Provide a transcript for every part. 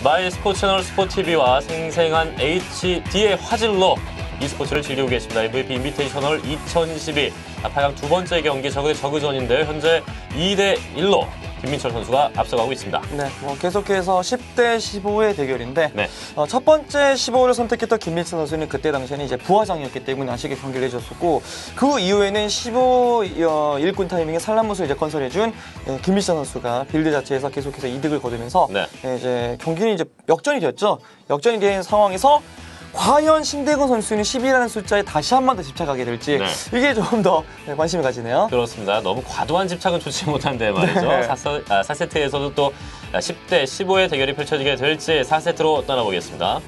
마이 스포츠 채널 스포티비와 생생한 HD의 화질로 e스포츠를 즐기고 계십니다. MVP 인비테이셔널 2012 8강 두 번째 경기 저그 대 저그전인데요. 현재 2대1로 김민철 선수가 앞서가고 있습니다. 네, 계속해서 10대 15의 대결인데 네. 첫 번째 15를 선택했던 김민철 선수는 그때 당시에는 이제 부하장이었기 때문에 아쉽게 경기를 해줬었고 그 이후에는 15 일꾼 타이밍에 산란못을 이제 건설해준 김민철 선수가 빌드 자체에서 계속해서 이득을 거두면서 네. 이제 경기는 이제 역전이 됐죠. 역전이 된 상황에서 과연 신대건 선수는 10이라는 숫자에 다시 한 번 더 집착하게 될지 네. 이게 좀 더 관심을 가지네요. 그렇습니다. 너무 과도한 집착은 좋지 못한데 말이죠. 네. 4세트에서도 또 10대 15의 대결이 펼쳐지게 될지 4세트로 떠나보겠습니다.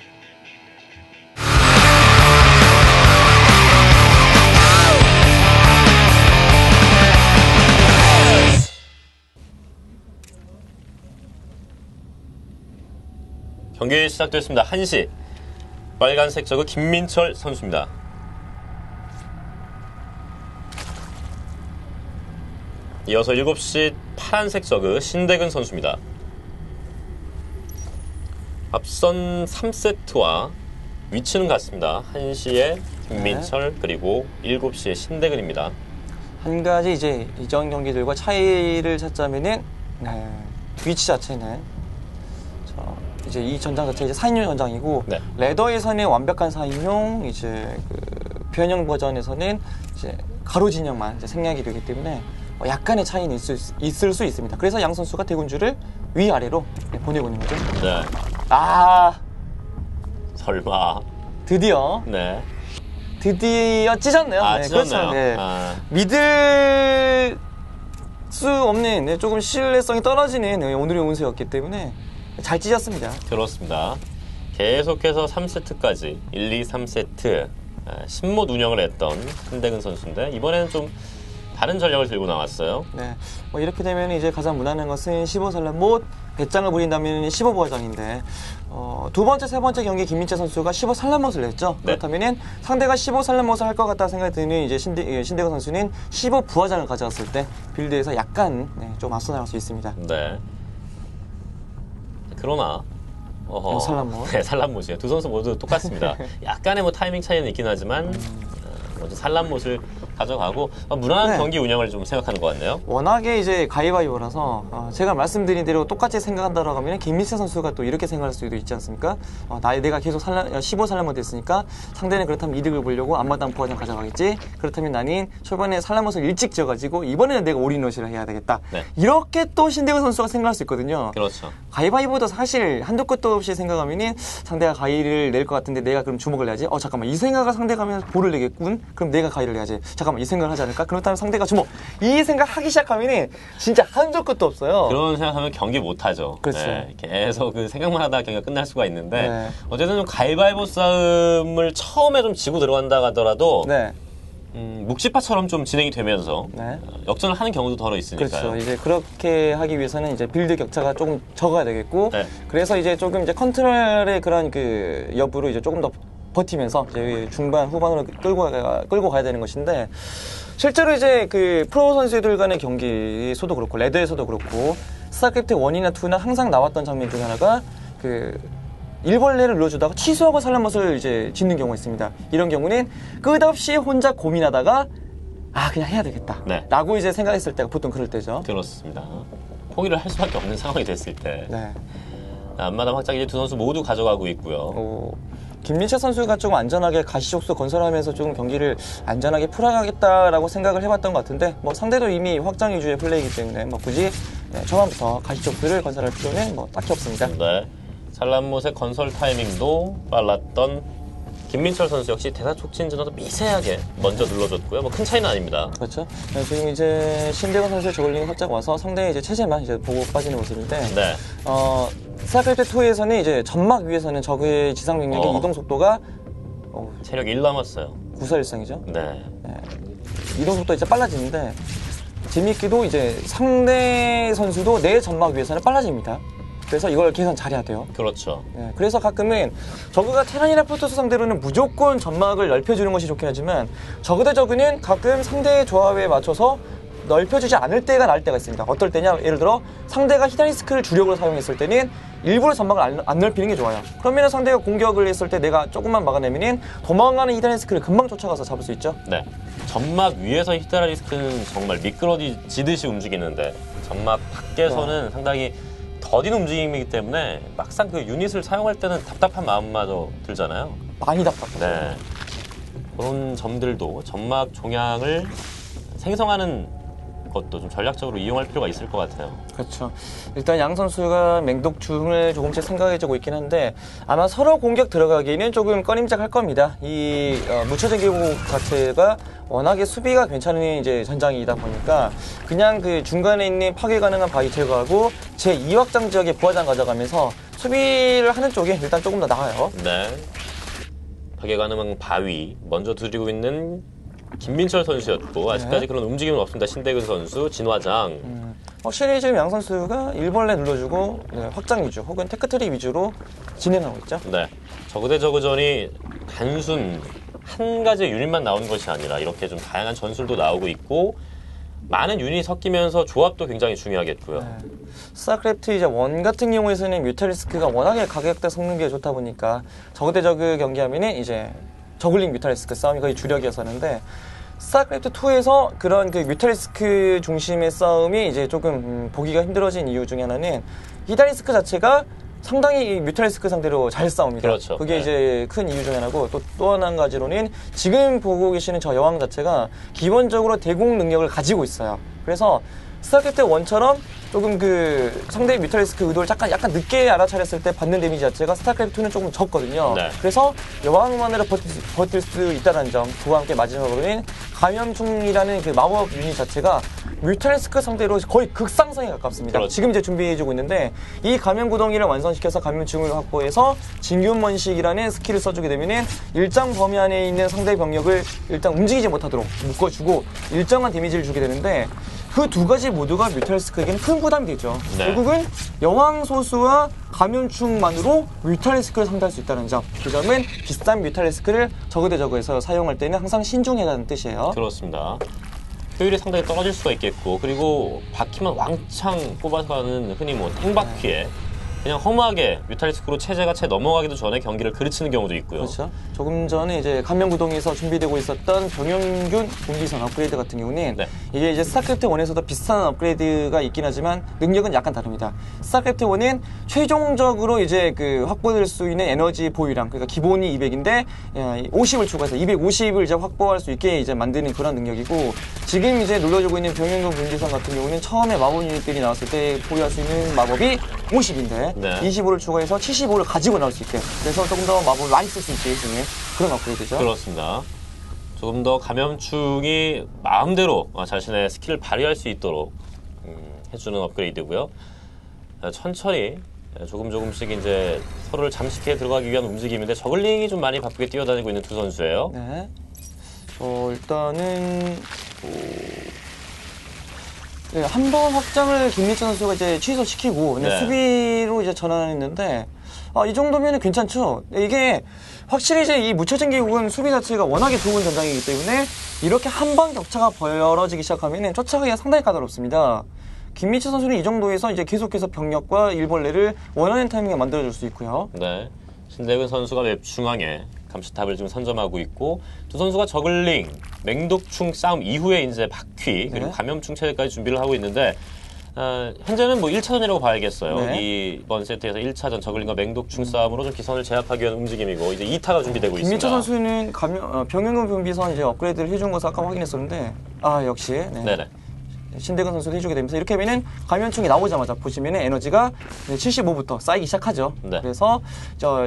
경기 시작됐습니다. 1시. 빨간색 저그 김민철 선수입니다. 이어서 7시 파란색 저그 신대근 선수입니다. 앞선 3세트와 위치는 같습니다. 1시에 김민철 그리고 7시에 신대근입니다. 한 가지 이제 이전 경기들과 차이를 찾자면은 위치 자체는 이제 이 전장 자체 이제 4인용 전장이고 네. 레더에서는 완벽한 4인용, 이제 그 변형 버전에서는 이제 가로 진영만 이제 생략이 되기 때문에 약간의 차이는 있을 수 있습니다. 그래서 양 선수가 대군주를 위아래로 보내고 있는 거죠. 네. 설마. 드디어 찢었네요. 찢었네요. 그렇죠. 네. 믿을 수 없는 조금 신뢰성이 떨어지는 오늘의 운세였기 때문에 잘 찢었습니다. 그렇습니다. 계속해서 3세트까지 1, 2, 3세트 신못 운영을 했던 신대근 선수인데 이번에는 좀 다른 전략을 들고 나왔어요. 네, 이렇게 되면 이제 가장 무난한 것은 15산란못, 배짱을 부린다면 15부하장인데 두 번째, 세 번째 경기 김민철 선수가 15산란못을 냈죠. 네. 그렇다면 상대가 15산란못을 할 것 같다 생각이 드는 이제 신대근 선수는 15부하장을 가져갔을 때 빌드에서 약간 좀 앞서 나갈 수 있습니다. 네. 그러나 산란못. 네, 산란못이에요. 두 선수 모두 똑같습니다. 약간의 타이밍 차이는 있긴 하지만 먼저 산란못을 가져가고 무난한 네. 경기 운영을 좀 생각하는 것 같네요. 워낙에 이제 가위바위보라서 제가 말씀드린 대로 똑같이 생각한다라고 하면 김민철 선수가 또 이렇게 생각할 수도 있지 않습니까? 내가 계속 15산란못 됐으니까 상대는 그렇다면 이득을 보려고 앞마당 부하장 가져가겠지. 그렇다면 나는 초반에 산란못을 일찍 지어가지고 이번에는 내가 올인러시를 해야 되겠다. 네. 이렇게 또 신대근 선수가 생각할 수 있거든요. 그렇죠. 가위바위보도 사실 한도 끝도 없이 생각하면은 상대가 가위를 낼 것 같은데 내가 그럼 주먹을 내야지. 잠깐만 이 생각을 상대가 하면 볼을 내겠군. 그럼 내가 가위를 내야지. 잠깐만 이 생각을 하지 않을까? 그렇다면 상대가 주먹. 이 생각 하기 시작하면은 진짜 한도 끝도 없어요. 그런 생각하면 경기 못하죠. 그렇죠. 네, 계속 그 생각만 하다가 경기가 끝날 수가 있는데 네. 어쨌든 좀 가위바위보 싸움을 처음에 좀 지고 들어간다 하더라도 네. 묵시파처럼 좀 진행이 되면서 네. 역전을 하는 경우도 덜어 있으니까요. 그렇죠. 이제 그렇게 하기 위해서는 이제 빌드 격차가 조금 적어야 되겠고, 네. 그래서 이제 조금 이제 컨트롤의 그런 그 여부로 이제 조금 더 버티면서 이제 중반 후반으로 끌고 가야 되는 것인데, 실제로 이제 그 프로 선수들 간의 경기에서도 그렇고 레드에서도 그렇고 스타크래프트 1이나 2나 항상 나왔던 장면 중에 하나가 그 일벌레를 눌러주다가 취소하고 산란못을 이제 짓는 경우가 있습니다. 이런 경우는 끝없이 혼자 고민하다가 그냥 해야 되겠다. 네. 라고 이제 생각했을 때가 보통 그럴 때죠. 그렇습니다. 포기를 할 수밖에 없는 상황이 됐을 때 네. 앞마당 확장 이제 두 선수 모두 가져가고 있고요. 김민철 선수가 좀 안전하게 가시적수 건설하면서 좀 경기를 안전하게 풀어가겠다라고 생각을 해봤던 것 같은데 상대도 이미 확장 위주의 플레이이기 때문에 굳이 초반부터 가시적수를 건설할 필요는 딱히 없습니다. 네. 산란못의 건설 타이밍도 빨랐던 김민철 선수 역시 대사 촉진 전화도 미세하게 먼저 눌러줬고요. 큰 차이는 아닙니다. 그렇죠. 지금 이제 신대건 선수의 저글링이 살짝 와서 상대의 이제 체제만 이제 보고 빠지는 모습인데, 네. 스타크래프트 2에서는 이제 점막 위에서는 적의 지상 병력의 이동 속도가 체력 1 남았어요. 구사일상이죠. 네. 이동 속도 이제 빨라지는데 재미있게도 이제 상대 선수도 내 점막 위에서는 빨라집니다. 그래서 이걸 계산 잘해야 돼요. 그렇죠. 그래서 가끔은 저그가 테란이나 프로토스 상대로는 무조건 점막을 넓혀주는 것이 좋긴 하지만 저그 대 저그는 가끔 상대의 조합에 맞춰서 넓혀주지 않을 때가 나을 때가 있습니다. 어떨 때냐? 예를 들어 상대가 히다리스크를 주력으로 사용했을 때는 일부러 전방을 안 넓히는 게 좋아요. 그러면 상대가 공격을 했을 때 내가 조금만 막아내면 도망가는 히다리스크를 금방 쫓아가서 잡을 수 있죠. 네. 점막 위에서 히다리스크는 정말 미끄러지듯이 움직이는데 점막 밖에서는 상당히 더딘 움직임이기 때문에 막상 그 유닛을 사용할 때는 답답한 마음마저 들잖아요. 많이 답답하죠. 네. 그런 점들도 점막 종양을 생성하는 것도 좀 전략적으로 이용할 필요가 있을 것 같아요. 그렇죠. 일단 양 선수가 맹독충을 조금씩 생각해주고 있긴 한데 아마 서로 공격 들어가기는 조금 꺼림직할 겁니다. 이 무처진 기록 자체가 워낙에 수비가 괜찮은 이제 전장이다 보니까 그냥 그 중간에 있는 파괴 가능한 바위 제거하고 제 2확장 지역에 부하장 가져가면서 수비를 하는 쪽이 일단 조금 더 나아요. 네. 파괴 가능한 바위 먼저 들이고 있는 김민철 선수였고 아직까지 그런 움직임은 없습니다. 신대근 선수, 진화장. 확실히 지금 양 선수가 일벌레 눌러주고 확장 위주 혹은 테크트리 위주로 진행하고 있죠. 네. 저그 대 저그전이 단순 한 가지 유닛만 나오는 것이 아니라 이렇게 좀 다양한 전술도 나오고 있고 많은 유닛이 섞이면서 조합도 굉장히 중요하겠고요. 스타크래프트 이제 원 같은 경우에서는 뮤탈리스크가 워낙에 가격대 성능비가 좋다 보니까 저그 대 저그 경기하면은 이제 저글링 뮤탈리스크 싸움이 거의 주력이었었는데 스타크래프트 2에서 그런 그 뮤탈리스크 중심의 싸움이 이제 조금 보기가 힘들어진 이유 중에 하나는 히다리스크 자체가 상당히 뮤탈리스크 상대로 잘 싸웁니다. 그렇죠. 그게 이제 큰 이유 중에 하나고 또 한 가지로는 지금 보고 계시는 저 여왕 자체가 기본적으로 대공 능력을 가지고 있어요. 그래서 스타크래프트 1처럼 조금 그 상대의 뮤탈리스크 의도를 약간 늦게 알아차렸을 때 받는 데미지 자체가 스타크래프트 2는 조금 적거든요. 네. 그래서 여왕만으로 버틸 수 있다는 점, 그와 함께 마지막으로는 감염충이라는 그 마법 유닛 자체가 뮤탈리스크 상대로 거의 극상승에 가깝습니다. 그렇죠. 지금 이제 준비해주고 있는데 이 감염 구덩이를 완성시켜서 감염충을 확보해서 진균번식이라는 스킬을 써주게 되면은 일정 범위 안에 있는 상대 병력을 일단 움직이지 못하도록 묶어주고 일정한 데미지를 주게 되는데 그 두 가지 모두가 뮤탈리스크에게는 큰 부담이 되죠. 네. 결국은 여왕 소수와 감염충만으로 뮤탈리스크를 상대할 수 있다는 점. 그 점은 비싼 뮤탈리스크를 저그 대 저그에서 사용할 때는 항상 신중해라는 뜻이에요. 그렇습니다. 효율이 상당히 떨어질 수가 있겠고 그리고 바퀴만 왕창 뽑아가는 흔히 뭐 탱바퀴에 그냥 허무하게 뮤탈리스크로 체제가 채 넘어가기도 전에 경기를 그르치는 경우도 있고요. 그렇죠. 조금 전에 이제 감염구동에서 준비되고 있었던 병영균 분기선 업그레이드 같은 경우는 네. 이게 이제 스타크래프트 1에서도 비슷한 업그레이드가 있긴 하지만 능력은 약간 다릅니다. 스타크래프트 1은 최종적으로 이제 그 확보될 수 있는 에너지 보유량, 그러니까 기본이 200인데 50을 추가해서 250을 이제 확보할 수 있게 이제 만드는 그런 능력이고 지금 이제 눌러주고 있는 병영균 분기선 같은 경우는 처음에 마법 유닛들이 나왔을 때 보유할 수 있는 마법이 50인데 네. 25를 추가해서 75를 가지고 나올 수 있게 그래서 조금 더 마법을 많이 쓸 수 있게 해주는 그런 업그레이드죠. 그렇습니다. 조금 더 감염충이 마음대로 자신의 스킬을 발휘할 수 있도록 해주는 업그레이드고요. 천천히 조금씩 이제 서로를 잠식해 들어가기 위한 움직임인데 저글링이 좀 많이 바쁘게 뛰어다니고 있는 두 선수예요. 네. 일단은 네, 한 번 확장을 김민철 선수가 이제 취소시키고 그냥 네. 수비로 이제 전환했는데 이 정도면 괜찮죠. 이게 확실히 이제 이 묻혀진 기국은 수비 자체가 워낙에 좋은 전장이기 때문에 이렇게 한 번 격차가 벌어지기 시작하면 쫓아가기가 상당히 까다롭습니다. 김민철 선수는 이 정도에서 이제 계속해서 병력과 일벌레를 원하는 타이밍에 만들어줄 수 있고요. 네. 신대근 선수가 웹 중앙에 감시탑을 지금 선점하고 있고 두 선수가 저글링, 맹독충 싸움 이후에 이제 바퀴 그리고 네. 감염충 체제까지 준비를 하고 있는데 현재는 뭐 1차전이라고 봐야겠어요. 네. 이번 세트에서 1차전 저글링과 맹독충 싸움으로 좀 기선을 제압하기 위한 움직임이고 이제 2타가 준비되고 있습니다. 김민철 선수는 병영군 분비선 이제 업그레이드를 해준 것을 아까 확인했었는데 역시 네. 네네. 신대근 선수가 해주게 되면서 이렇게 하면은 감염충이 나오자마자 보시면은 에너지가 75부터 쌓이기 시작하죠. 네. 그래서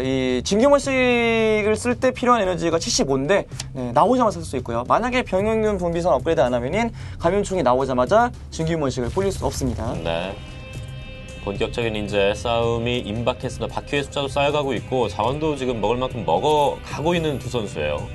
이 진규머식을 쓸 때 필요한 에너지가 75인데 나오자마자 쓸 수 있고요. 만약에 병영균 분비선 업그레이드 안 하면은 감염충이 나오자마자 진규머식을 뿌릴 수 없습니다. 네. 본격적인 이제 싸움이 임박했습니다. 바퀴의 숫자도 쌓여가고 있고 자원도 지금 먹을 만큼 먹어가고 있는 두 선수예요.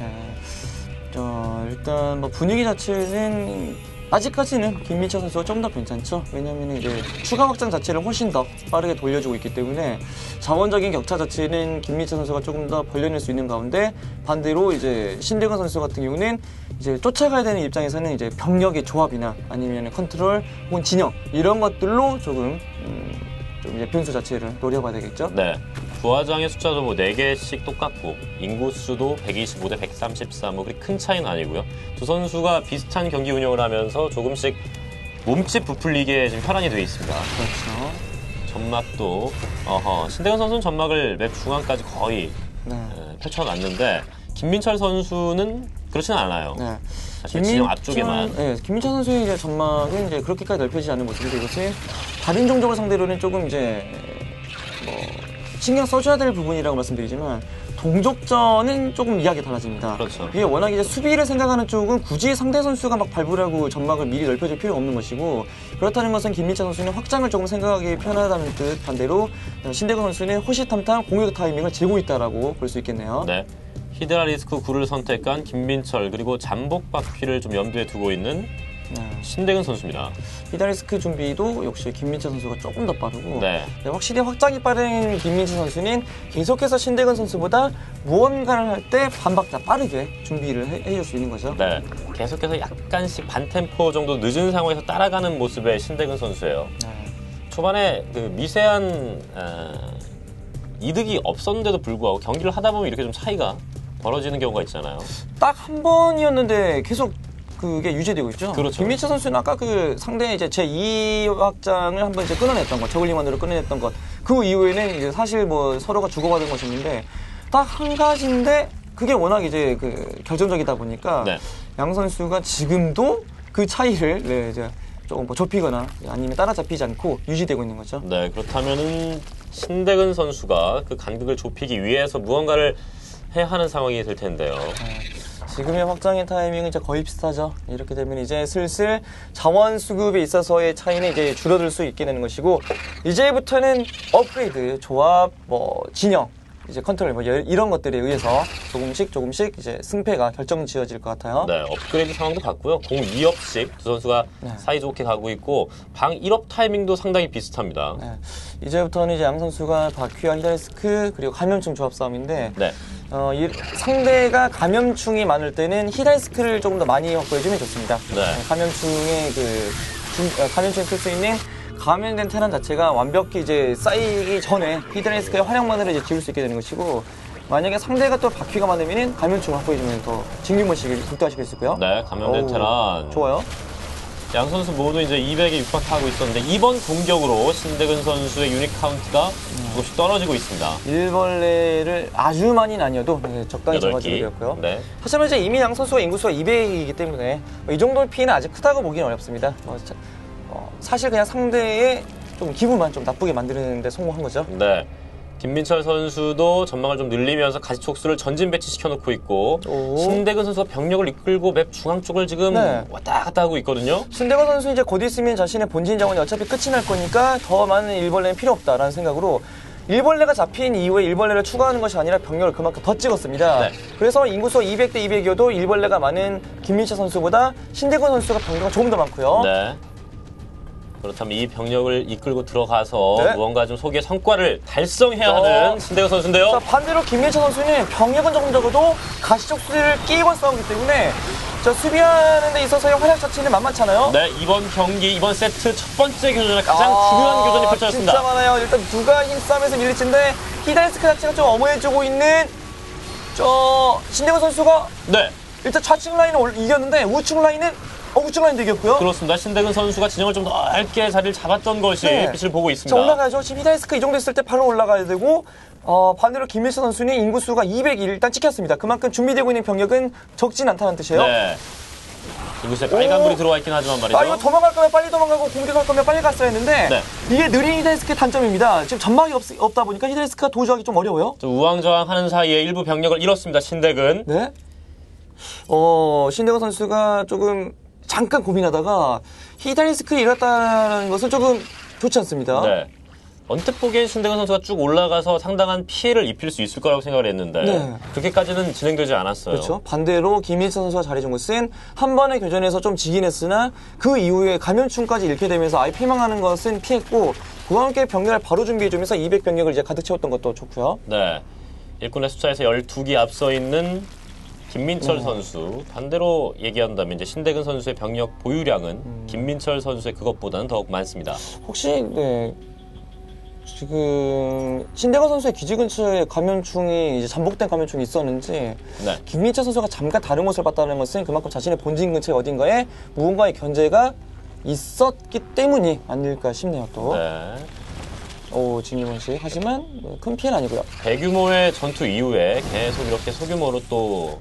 일단 뭐 분위기 자체는 아직까지는 김민철 선수가 좀 더 괜찮죠. 왜냐하면 이제 추가 확장 자체를 훨씬 더 빠르게 돌려주고 있기 때문에 자원적인 격차 자체는 김민철 선수가 조금 더 벌려낼 수 있는 가운데 반대로 이제 신대근 선수 같은 경우는 이제 쫓아가야 되는 입장에서는 이제 병력의 조합이나 아니면 컨트롤 혹은 진영 이런 것들로 조금 좀 이제 변수 자체를 노려봐야 되겠죠. 네. 부하장의 숫자도 뭐 4개씩 똑같고 인구수도 125 대 133, 뭐 그리 큰 차이는 아니고요. 두 선수가 비슷한 경기 운영을 하면서 조금씩 몸집 부풀리게 지금 혈안이 되어 있습니다. 그렇죠. 점막도 신대근 선수는 점막을 맵 중앙까지 거의 네. 펼쳐놨는데 김민철 선수는 그렇지는 않아요. 네. 사실 진영 앞쪽에만. 네, 김민철 선수의 이제 점막은 이제 그렇게까지 넓혀지지 않는 모습인데 이것이 다른 종족을 상대로는 조금 이제 뭐 신경 써줘야 될 부분이라고 말씀드리지만 동족전은 조금 이야기가 달라집니다. 그렇죠. 이게 워낙 이제 수비를 생각하는 쪽은 굳이 상대 선수가 막 발부하고 점막을 미리 넓혀줄 필요가 없는 것이고 그렇다는 것은 김민철 선수는 확장을 조금 생각하기 편하다는 뜻 반대로 신대근 선수는 호시탐탐 공격 타이밍을 재고 있다라고 볼 수 있겠네요. 네. 히드라 리스크 9를 선택한 김민철 그리고 잠복 바퀴를 좀 염두에 두고 있는 신대근 선수입니다. 히드라리스크 준비도 역시 김민철 선수가 조금 더 빠르고 네. 확실히 확장이 빠른 김민철 선수는 계속해서 신대근 선수보다 무언가를 할 때 반박자 빠르게 준비를 해줄 수 있는 거죠. 네. 계속해서 약간씩 반템포 정도 늦은 상황에서 따라가는 모습의 신대근 선수예요. 네. 초반에 그 미세한 이득이 없었는데도 불구하고 경기를 하다 보면 이렇게 좀 차이가 벌어지는 경우가 있잖아요. 딱 한 번이었는데 계속 그게 유지되고 있죠. 그렇죠. 김민철 선수는 아까 그 상대 이제 제2 확장을 한번 이제 끊어냈던 것, 저글링만으로 끊어냈던 것. 그 이후에는 이제 사실 뭐 서로가 주고받은 것이었는데 딱 한 가지인데 그게 워낙 이제 그 결정적이다 보니까 네. 양 선수가 지금도 그 차이를 네, 이제 조금 뭐 좁히거나 아니면 따라잡히지 않고 유지되고 있는 거죠. 네, 그렇다면은 신대근 선수가 그 간극을 좁히기 위해서 무언가를 해야 하는 상황이 될 텐데요. 지금의 확장의 타이밍은 이제 거의 비슷하죠. 이렇게 되면 이제 슬슬 자원 수급에 있어서의 차이는 이제 줄어들 수 있게 되는 것이고 이제부터는 업그레이드, 조합, 뭐 진영, 이제 컨트롤 뭐 이런 것들에 의해서 조금씩 이제 승패가 결정지어질 것 같아요. 네, 업그레이드 상황도 같고요. 공 2업씩 두 선수가 사이좋게 가고 있고 방 1업 타이밍도 상당히 비슷합니다. 네. 이제부터는 이제 양 선수가 바퀴와 히드라리스크 그리고 감염충 조합 싸움인데 네. 상대가 감염충이 많을 때는 히드라리스크를 조금 더 많이 확보해주면 좋습니다. 네. 감염충의 감염충이 쓸 수 있는 감염된 테란 자체가 완벽히 이제 쌓이기 전에 히드라리스크의 활용만으로 이제 지울 수 있게 되는 것이고 만약에 상대가 또 바퀴가 많으면 감염충을 확보해주면 더 진균번식을 극대화시킬 수 있고요. 네, 감염된 테란. 좋아요. 양 선수 모두 이제 200에 육박하고 있었는데 이번 공격으로 신대근 선수의 유닛 카운트가 조금씩 떨어지고 있습니다. 일벌레를 아주 많이는 아니어도 적당히 8기. 잡아주게 되었고요. 네. 하지만 이제 이미 양 선수가 인구수가 200이기 때문에 이 정도의 피해는 아직 크다고 보기는 어렵습니다. 사실 그냥 상대의 좀 기분만 좀 나쁘게 만드는데 성공한 거죠. 네. 김민철 선수도 전망을 좀 늘리면서 가시촉수를 전진 배치시켜놓고 있고 신대근 선수가 병력을 이끌고 맵 중앙 쪽을 지금 왔다 갔다 하고 있거든요. 신대근 선수 이제 곧 있으면 자신의 본진 자원이 어차피 끝이 날 거니까 더 많은 일벌레는 필요 없다라는 생각으로 일벌레가 잡힌 이후에 일벌레를 추가하는 것이 아니라 병력을 그만큼 더 찍었습니다. 네. 그래서 인구수가 200대 200이어도 일벌레가 많은 김민철 선수보다 신대근 선수가 병력이 조금 더 많고요. 네. 그렇다면 이 병력을 이끌고 들어가서 무언가 좀 소기의 성과를 달성해야 하는 신대근 선수인데요. 자, 반대로 김민철 선수는 병력은 조금 적어도 가시적수를 끼고 싸우기 때문에 수비하는 데 있어서의 활약 자체는 만만찮아요. 네, 이번 경기, 이번 세트 첫 번째 교전에 가장 중요한 교전이 펼쳐졌습니다. 진짜 많아요. 일단 누가 힘싸움에서 밀릴지인데 히드라리스크 자체가 좀 엄호해주고 있는 신대근 선수가 일단 좌측 라인을 이겼는데 우측 라인은 우측 라인도 이겼고요. 그렇습니다. 신대근 선수가 진영을 좀 넓게 자리를 잡았던 것이 빛을 보고 있습니다. 자, 올라가야죠. 지금 히드라리스크 이 정도 있을 때 바로 올라가야 되고 반대로 김민철 선수는 인구수가 200이 일단 찍혔습니다. 그만큼 준비되고 있는 병력은 적진 않다는 뜻이에요. 네. 인구수에 빨간불이 들어와 있긴 하지만 말이죠. 이거 도망갈 거면 빨리 도망가고 공격할 거면 빨리 갔어야 했는데 이게 느린 히드라리스크의 단점입니다. 지금 전막이 없다 보니까 히드라리스크가 도주하기 좀 어려워요. 우왕좌왕하는 사이에 일부 병력을 잃었습니다. 신대근. 네. 신대근 선수가 조금 잠깐 고민하다가 히드라리스크를 잃었다는 것은 조금 좋지 않습니다. 네. 언뜻 보기엔 신대근 선수가 쭉 올라가서 상당한 피해를 입힐 수 있을 거라고 생각을 했는데 그렇게까지는 진행되지 않았어요. 그렇죠. 반대로 김민철 선수가 잘해준 것은 한 번의 교전에서 좀 지긴 했으나 그 이후에 감염충까지 잃게 되면서 아예 피망하는 것은 피했고 그와 함께 병력을 바로 준비해주면서 200병력을 이제 가득 채웠던 것도 좋고요. 네. 일꾼의 숫자에서 12기 앞서 있는 김민철 선수 반대로 얘기한다면 이제 신대근 선수의 병력 보유량은 김민철 선수의 그것보다는 더욱 많습니다. 혹시 네. 지금 신대건 선수의 기지 근처에 감염충이 이제 잠복된 감염충이 있었는지 네. 김민철 선수가 잠깐 다른 곳을 봤다는 것은 그만큼 자신의 본진 근처에 어딘가에 무언가의 견제가 있었기 때문이 아닐까 싶네요. 또 네. 진규원 씨 하지만 큰 피해는 아니고요. 대규모의 전투 이후에 계속 이렇게 소규모로 또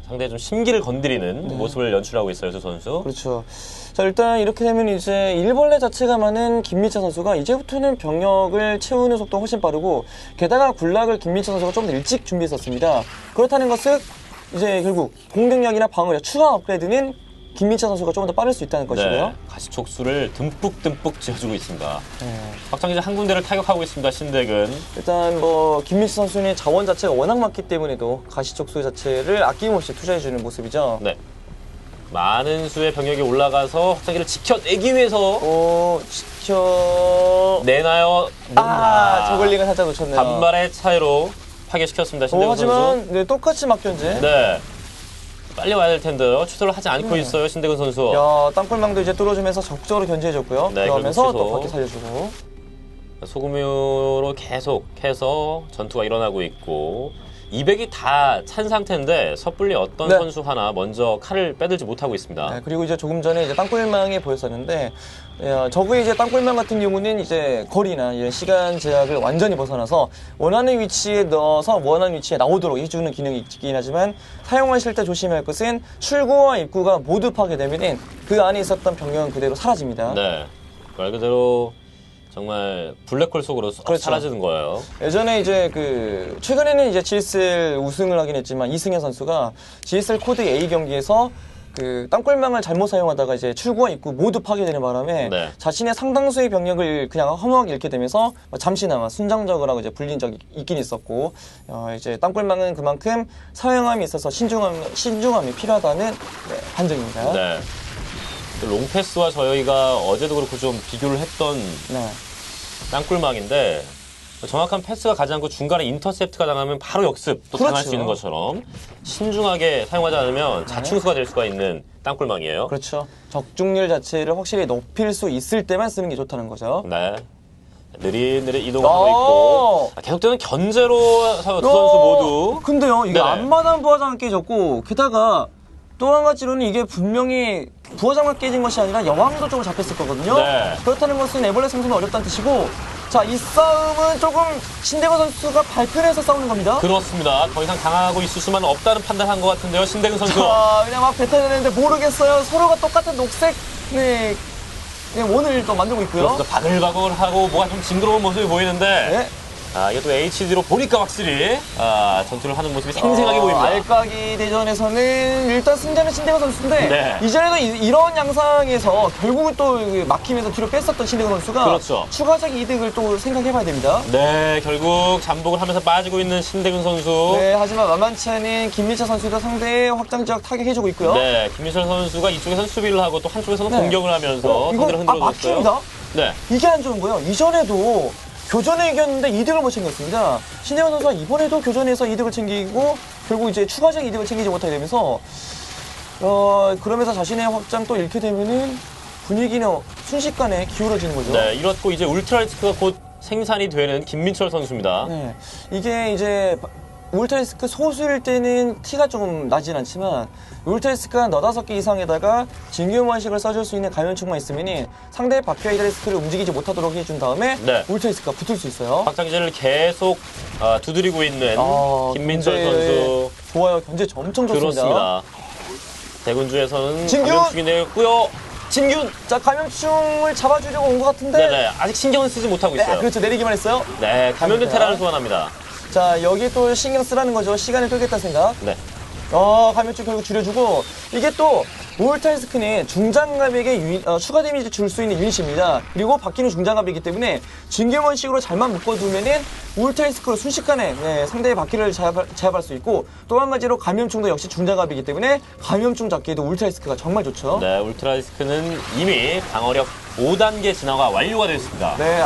상대의 좀 심기를 건드리는 모습을 연출하고 있어요, 두 선수. 그렇죠. 자, 일단 이렇게 되면 이제 일벌레 자체가 많은 김민철 선수가 이제부터는 병력을 채우는 속도가 훨씬 빠르고 게다가 군락을 김민철 선수가 좀 더 일찍 준비했었습니다. 그렇다는 것은 이제 결국 공격력이나 방어력 추가 업그레이드는 김민철 선수가 조금 더 빠를 수 있다는 것이고요. 네, 가시촉수를 듬뿍 지어주고 있습니다. 네. 확장기지 한 군데를 타격하고 있습니다, 신대근. 일단 뭐 김민철 선수는 자원 자체가 워낙 많기 때문에도 가시촉수 자체를 아낌없이 투자해주는 모습이죠. 네. 많은 수의 병력이 올라가서 확장기를 지켜내기 위해서 내나요? 저글링을 살짝 놓쳤네요. 간발의 차이로 파괴시켰습니다, 신대근 선수. 하지만 네, 똑같이 막견제. 네. 빨리 와야 될 텐데요. 추돌을 하지 않고 있어요, 신대근 선수. 야, 땅굴망도 이제 뚫어주면서 적극적으로 견제해줬고요. 네, 그러면서 결국 또 밖에 살려주고. 소금으로 계속해서 전투가 일어나고 있고 200이 다 찬 상태인데 섣불리 어떤 네. 선수 하나 먼저 칼을 빼들지 못하고 있습니다. 네, 그리고 이제 조금 전에 이제 땅굴망이 보였었는데, 적의 이제 땅굴망 같은 경우는 이제 거리나 이런 시간 제약을 완전히 벗어나서 원하는 위치에 넣어서 원하는 위치에 나오도록 해주는 기능이 있긴 하지만 사용하실 때 조심해야 할 것은 출구와 입구가 모두 파괴되면 그 안에 있었던 병력은 그대로 사라집니다. 네, 말 그대로 정말 블랙홀 속으로 그렇죠. 사라지는 거예요. 예전에 이제 최근에는 이제 GSL 우승을 하긴 했지만 이승현 선수가 GSL 코드 A 경기에서 땅굴망을 잘못 사용하다가 이제 출구와 입구 모두 파괴되는 바람에 네. 자신의 상당수의 병력을 그냥 허무하게 잃게 되면서 잠시나마 순장적을 하고 이제 불린 적이 있긴 있었고, 이제 땅굴망은 그만큼 사용함에 있어서 신중함이 필요하다는 판정입니다. 네. 롱패스와 저희가 어제도 그렇고 좀 비교를 했던 네. 땅굴망인데 정확한 패스가 가지 않고 중간에 인터셉트가 당하면 바로 역습 또 당할 수 그렇죠. 있는 것처럼 신중하게 사용하지 않으면 자충수가 될 수가 있는 땅굴망이에요. 그렇죠. 적중률 자체를 확실히 높일 수 있을 때만 쓰는 게 좋다는 거죠. 네. 느릿느릿 이동을 하고 있고 계속되는 견제로 두 선수 모두. 근데요, 이게 네네. 앞마당 부하장을 깨졌고 게다가 또 한 가지로는 이게 분명히 부하장만 깨진 것이 아니라 여왕도 쪽으로 잡혔을 거거든요. 네. 그렇다는 것은 애벌레 생성은 어렵다는 뜻이고, 자, 이 싸움은 조금 신대건 선수가 발끈해서 싸우는 겁니다. 그렇습니다. 더 이상 당하고 있을 수만 없다는 판단한 것 같은데요, 신대근 선수. 자, 그냥 막 뱉어내는데 모르겠어요. 서로가 똑같은 녹색 원을 또 만들고 있고요. 그렇습니다. 바글바글하고 뭐가 좀 징그러운 모습이 보이는데 네. 이게 또 HD로 보니까 확실히 전투를 하는 모습이 생생하게 보입니다. 알까기 대전에서는 일단 승자는 신대건 선수인데 네. 이전에도 이런 양상에서 결국은 또 막히면서 뒤로 뺐었던 신대건 선수가 그렇죠. 추가적 이득을 또 생각해봐야 됩니다. 네, 결국 잠복을 하면서 빠지고 있는 신대근 선수. 네, 하지만 만만치 않은 김민철 선수도 상대의 확장 지역 타격해주고 있고요. 네, 김민철 선수가 이쪽에서는 수비를 하고 또 한쪽에서는 네. 공격을 하면서 이거 상대를 흔들어줬어요. 막힙니다. 네, 이게 안 좋은 거예요. 이전에도 교전에 이겼는데 이득을 못 챙겼습니다. 신대건 선수가 이번에도 교전에서 이득을 챙기고 결국 이제 추가적 이득을 챙기지 못하게 되면서 그러면서 자신의 확장 또 잃게 되면은 분위기는 순식간에 기울어지는 거죠. 네, 이렇고 이제 울트라리스크가 곧 생산이 되는 김민철 선수입니다. 네, 이게 이제 울트라리스크 소수일 때는 티가 조금 나진 않지만 울트라리스크가 너다섯 개 이상에다가 진규모식을 써줄 수 있는 감염충만 있으면 상대의 바퀴아이드리스크를 움직이지 못하도록 해준 다음에 네. 울트라리스크가 붙을 수 있어요. 확장기제를 계속 두드리고 있는 김민철 견제 선수. 좋아요. 견제 엄청 좋습니다. 그렇습니다. 대군주에서는 진균! 감염충이 내렸고요. 진균! 자, 감염충을 잡아주려고 온 것 같은데 네네, 아직 신경은 쓰지 못하고 네, 있어요. 그렇죠. 내리기만 했어요. 네, 감염된 갑니다. 테라를 소환합니다. 자, 여기 또 신경 쓰라는 거죠. 시간을 끌겠다는 생각. 네. 감염증 결국 줄여주고, 이게 또 울트라리스크는 중장갑에게 추가 데미지 줄 수 있는 유닛입니다. 그리고 바퀴는 중장갑이기 때문에 진규먼식으로 잘만 묶어두면은 울트라리스크로 순식간에 상대의 바퀴를 제압할 수 있고, 또 한 가지로 감염충도 역시 중장갑이기 때문에 감염충 잡기에도 울트라리스크가 정말 좋죠. 네, 울트라리스크는 이미 방어력 5단계 진화가 완료가 됐습니다. 네,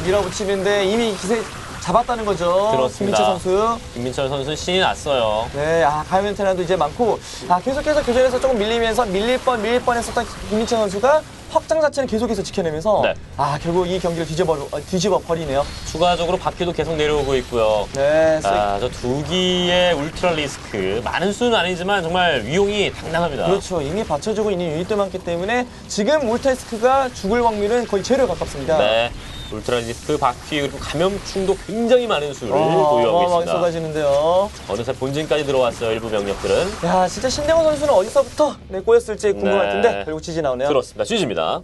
밀어붙이는데 이미 기세 잡았다는 거죠. 그렇습니다. 김민철 선수. 김민철 선수는 신이 났어요. 네, 가면 테란도 이제 많고, 계속해서 교전에서 조금 밀리면서 밀릴 뻔했었던 김민철 선수가 확장 자체는 계속해서 지켜내면서, 네. 결국 이 경기를 뒤집어 버리네요. 추가적으로 바퀴도 계속 내려오고 있고요. 네, 저 두 기의 울트라 리스크 많은 수는 아니지만 정말 위용이 당당합니다. 그렇죠. 이미 받쳐주고 있는 유닛도 많기 때문에 지금 울타리스크가 죽을 확률은 거의 제로에 가깝습니다. 네. 울트라 리스크 바퀴 그리고 감염충도 굉장히 많은 수를 보유하고 있습니다. 쏟아지는데요. 어느새 본진까지 들어왔어요. 일부 병력들은. 야, 진짜 신대원 선수는 어디서부터 꼬였을지 궁금할 텐데 결국 지지 나오네요. 그렇습니다. GG입니다.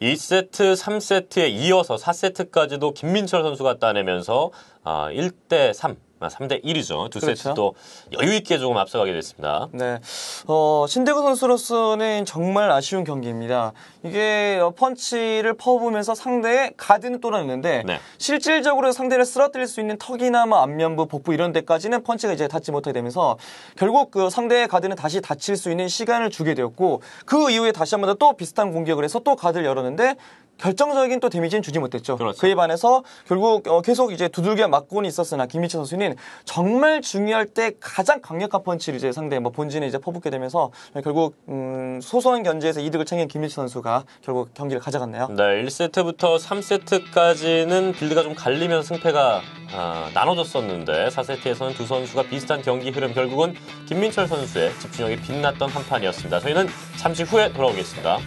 2세트, 3세트에 이어서 4세트까지도 김민철 선수가 따내면서 1대3, 3대1이죠. 두 그렇죠. 세트도 여유있게 조금 앞서가게 됐습니다. 네. 신대구 선수로서는 정말 아쉬운 경기입니다. 이게 펀치를 퍼부으면서 상대의 가드는 뚫어냈는데 네. 실질적으로 상대를 쓰러뜨릴 수 있는 턱이나 안면부, 복부 이런 데까지는 펀치가 이제 닿지 못하게 되면서 결국 그 상대의 가드는 다시 닫힐 수 있는 시간을 주게 되었고 그 이후에 다시 한 번 더 또 비슷한 공격을 해서 또 가드를 열었는데 결정적인 또 데미지는 주지 못했죠. 그렇죠. 그에 반해서 결국 계속 이제 두들겨 맞고는 있었으나 김민철 선수는 정말 중요할 때 가장 강력한 펀치를 이제 상대 본진에 이제 퍼붓게 되면서 결국 소소한 견제에서 이득을 챙긴 김민철 선수가 결국 경기를 가져갔네요. 네, 1세트부터 3세트까지는 빌드가 좀 갈리면서 승패가 나눠졌었는데 4세트에서는 두 선수가 비슷한 경기 흐름 결국은 김민철 선수의 집중력이 빛났던 한 판이었습니다. 저희는 잠시 후에 돌아오겠습니다.